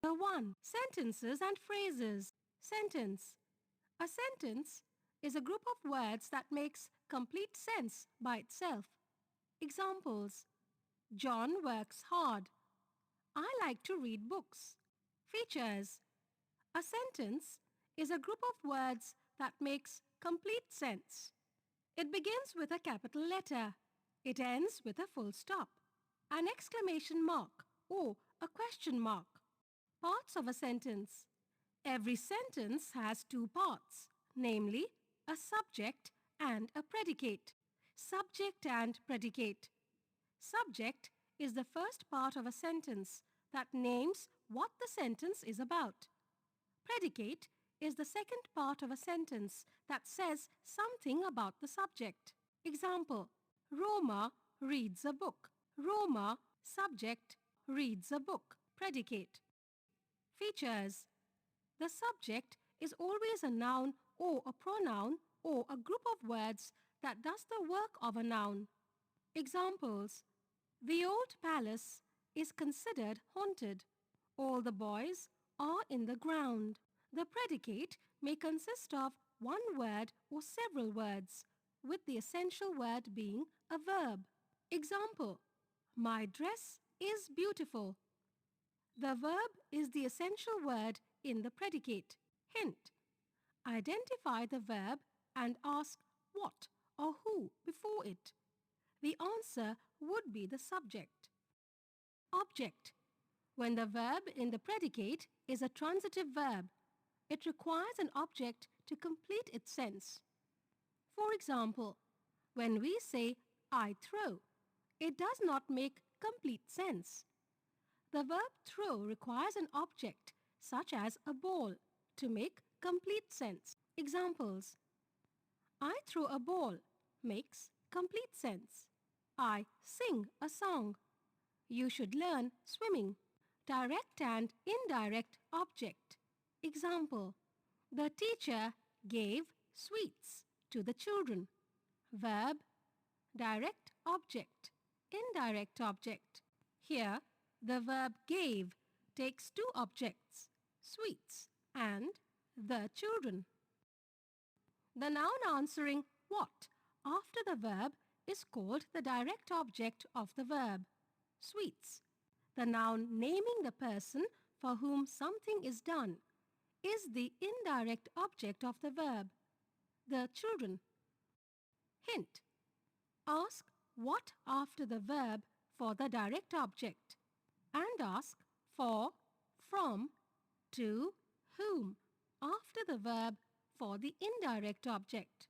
Number 1. Sentences and phrases. Sentence. A sentence is a group of words that makes complete sense by itself. Examples. John works hard. I like to read books. Features. A sentence is a group of words that makes complete sense. It begins with a capital letter. It ends with a full stop, an exclamation mark or a question mark. Parts of a sentence. Every sentence has two parts, namely a subject and a predicate. Subject and predicate. Subject is the first part of a sentence that names what the sentence is about. Predicate is the second part of a sentence that says something about the subject. Example, Roma reads a book. Roma, subject, reads a book. Predicate. Features. The subject is always a noun or a pronoun or a group of words that does the work of a noun. Examples. The old palace is considered haunted. All the boys are in the ground. The predicate may consist of one word or several words, with the essential word being a verb. Example, my dress is beautiful. The verb is the essential word in the predicate. Hint, identify the verb and ask what or who before it. The answer would be the subject. Object. When the verb in the predicate is a transitive verb, it requires an object to complete its sense. For example, when we say, I throw, it does not make complete sense. The verb throw requires an object, such as a ball, to make complete sense. Examples. I throw a ball makes complete sense. I sing a song. You should learn swimming. Direct and indirect object. Example, the teacher gave sweets to the children. Verb, direct object, indirect object. Here, the verb gave takes two objects, sweets and the children. The noun answering what after the verb is called the direct object of the verb, sweets. The noun naming the person for whom something is done is the indirect object of the verb, the children. Hint, ask what after the verb for the direct object and ask for, from, to, whom after the verb for the indirect object.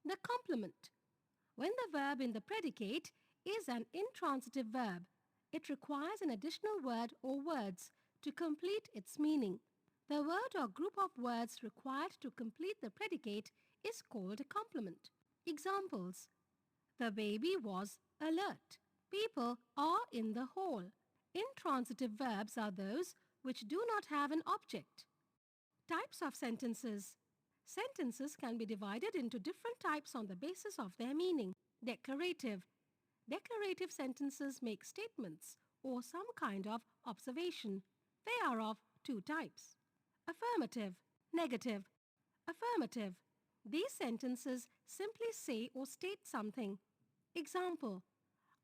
The complement. When the verb in the predicate is an intransitive verb, it requires an additional word or words to complete its meaning. The word or group of words required to complete the predicate is called a complement. Examples. The baby was alert. People are in the hall. Intransitive verbs are those which do not have an object. Types of sentences. Sentences can be divided into different types on the basis of their meaning. Declarative. Declarative sentences make statements or some kind of observation. They are of two types. Affirmative, negative. Affirmative. These sentences simply say or state something. Example,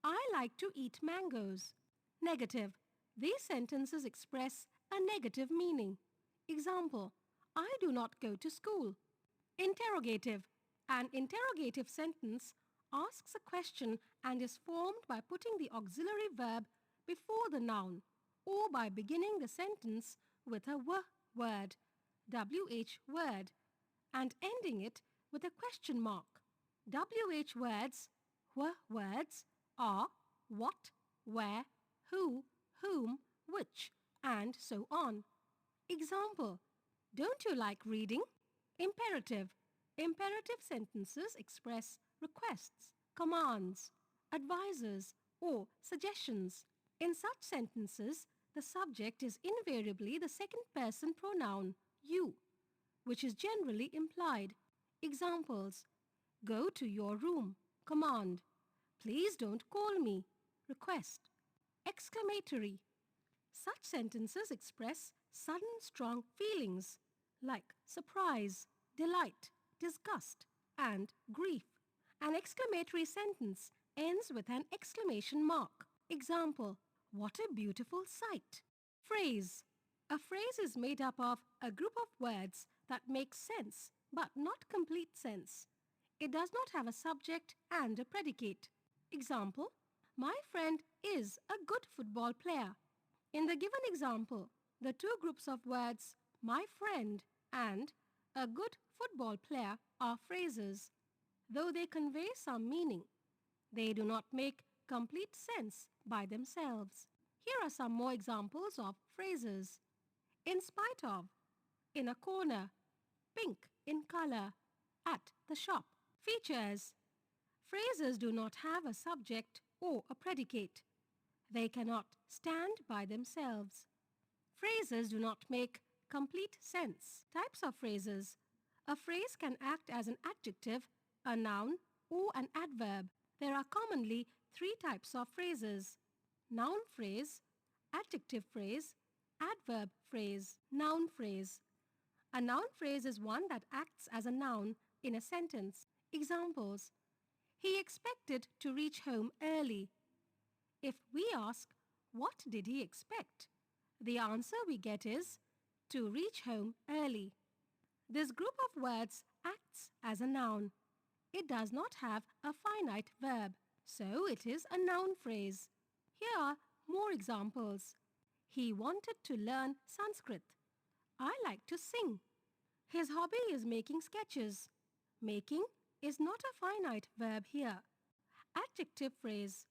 I like to eat mangoes. Negative. These sentences express a negative meaning. Example, I do not go to school. Interrogative. An interrogative sentence asks a question and is formed by putting the auxiliary verb before the noun or by beginning the sentence with a word, WH word, and ending it with a question mark. WH words, words are what, where, who, whom, which, and so on. Example, don't you like reading? Imperative. Imperative sentences express requests, commands, advices, or suggestions. In such sentences, the subject is invariably the second person pronoun, you, which is generally implied. Examples, go to your room, command. Please don't call me, request. Exclamatory. Such sentences express sudden strong feelings like surprise, delight, disgust, and grief. An exclamatory sentence ends with an exclamation mark. Example, what a beautiful sight. Phrase. A phrase is made up of a group of words that make sense but not complete sense. It does not have a subject and a predicate. Example, my friend is a good football player. In the given example, the two groups of words, my friend and a good football player, are phrases. Though they convey some meaning, they do not make complete sense by themselves. Here are some more examples of phrases. In spite of, in a corner, pink in color, at the shop. Features. Phrases do not have a subject or a predicate. They cannot stand by themselves. Phrases do not make complete sense. Types of phrases. A phrase can act as an adjective, a noun, or an adverb. There are commonly three types of phrases: noun phrase, adjective phrase, adverb phrase. Noun phrase. A noun phrase is one that acts as a noun in a sentence. Examples: he expected to reach home early. If we ask, what did he expect? The answer we get is, to reach home early. This group of words acts as a noun. It does not have a finite verb, so it is a noun phrase. Here are more examples. He wanted to learn Sanskrit. I like to sing. His hobby is making sketches. Making is not a finite verb here. Adjective phrase.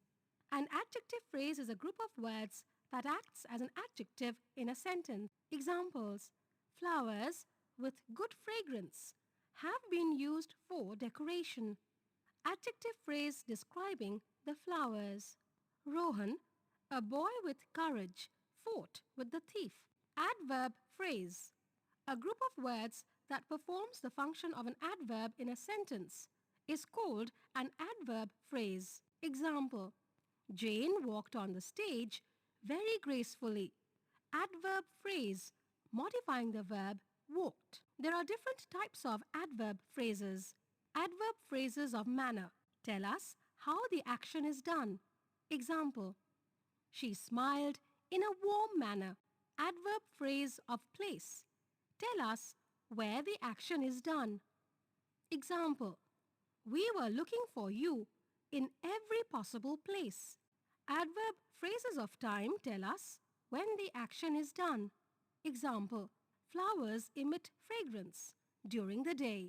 An adjective phrase is a group of words that acts as an adjective in a sentence. Examples: flowers with good fragrance have been used for decoration. Adjective phrase describing the flowers. Rohan, a boy with courage, fought with the thief. Adverb phrase. A group of words that performs the function of an adverb in a sentence is called an adverb phrase. Example: Jane walked on the stage very gracefully. Adverb phrase modifying the verb walked. There are different types of adverb phrases. Adverb phrases of manner tell us how the action is done. Example: she smiled in a warm manner. Adverb phrase of place tell us where the action is done. Example: we were looking for you in every possible place. Adverb phrases of time tell us when the action is done. Example: flowers emit fragrance during the day.